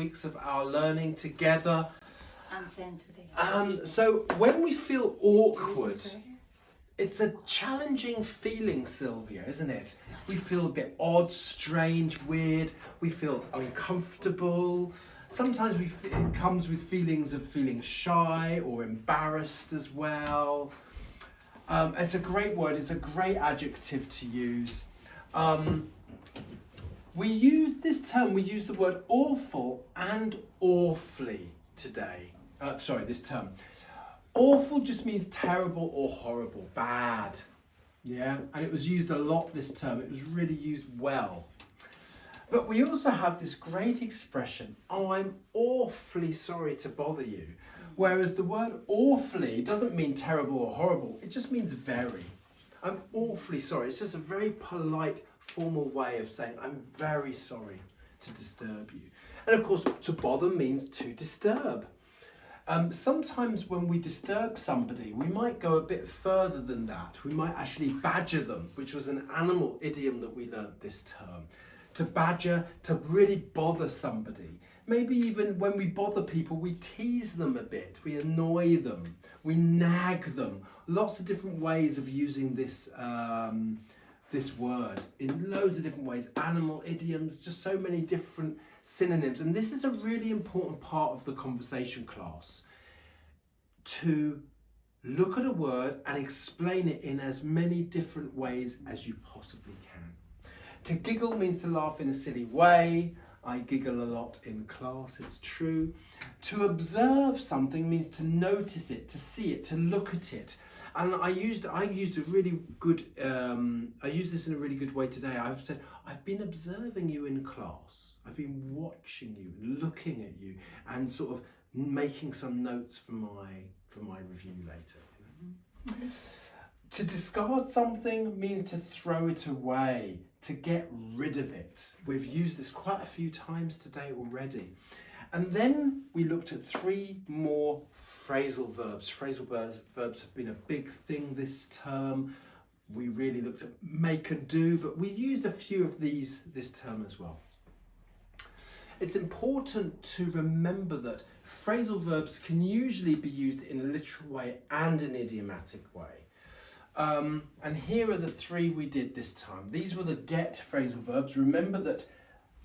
weeks of our learning together. And send to the So when we feel awkward, it's a challenging feeling, Sylvia, isn't it? We feel a bit odd, strange, weird. We feel uncomfortable. Sometimes it comes with feelings of feeling shy or embarrassed as well. It's a great word. It's a great adjective to use. We use the word awful and awfully today. This term. Awful just means terrible or horrible, bad. Yeah, and it was used a lot this term. It was really used well. But we also have this great expression, oh, I'm awfully sorry to bother you. Whereas the word awfully doesn't mean terrible or horrible, it just means very. I'm awfully sorry. It's just a very polite, formal way of saying I'm very sorry to disturb you. And of course, to bother means to disturb. Sometimes when we disturb somebody, we might go a bit further than that. We might actually badger them, which was an animal idiom that we learnt this term. To badger, to really bother somebody. Maybe even when we bother people, we tease them a bit, we annoy them, we nag them. Lots of different ways of using this word in loads of different ways. Animal idioms, just so many different synonyms. And this is a really important part of the conversation class, to look at a word and explain it in as many different ways as you possibly can. To giggle means to laugh in a silly way. I giggle a lot in class, it's true. To observe something means to notice it, to see it, to look at it. And I used this in a really good way today. I've said, I've been observing you in class. I've been watching you, looking at you, and sort of making some notes for my review later. Mm-hmm. To discard something means to throw it away, to get rid of it. We've used this quite a few times today already. And then we looked at 3 more phrasal verbs. Phrasal verbs have been a big thing this term. We really looked at make and do, but we used a few of these this term as well. It's important to remember that phrasal verbs can usually be used in a literal way and an idiomatic way. And here are the 3 we did this time. These were the get phrasal verbs. Remember that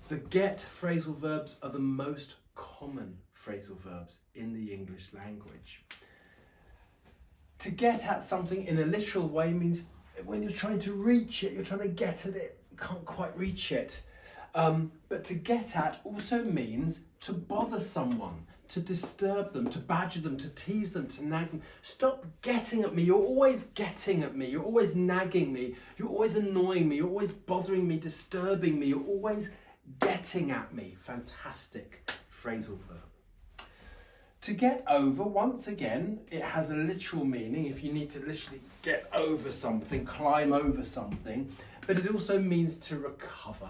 the get phrasal verbs are the most common phrasal verbs in the English language. To get at something in a literal way means when you're trying to reach it, you're trying to get at it, you can't quite reach it. But to get at also means to bother someone, to disturb them, to badger them, to tease them, to nag them. Stop getting at me. You're always getting at me. You're always nagging me. You're always annoying me. You're always bothering me, disturbing me. You're always getting at me. Fantastic phrasal verb. To get over, once again, it has a literal meaning. If you need to literally get over something, climb over something. But it also means to recover.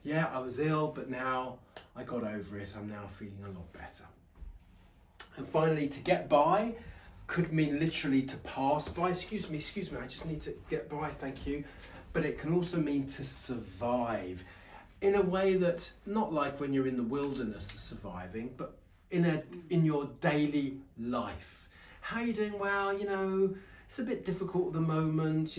Yeah, I was ill, but now I got over it. I'm now feeling a lot better. And finally, to get by could mean literally to pass by. Excuse me, I just need to get by, thank you. But it can also mean to survive in a way that, not like when you're in the wilderness surviving, but in your daily life. How are you doing? Well, it's a bit difficult at the moment,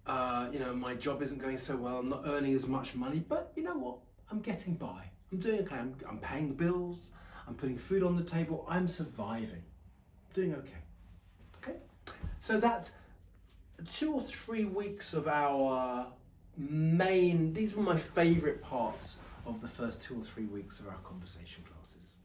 my job isn't going so well, I'm not earning as much money, but you know what? I'm getting by. I'm doing okay. I'm paying the bills. I'm putting food on the table. I'm surviving. Doing okay. Okay. So that's 2 or 3 weeks of our these were my favourite parts of the first 2 or 3 weeks of our conversation classes.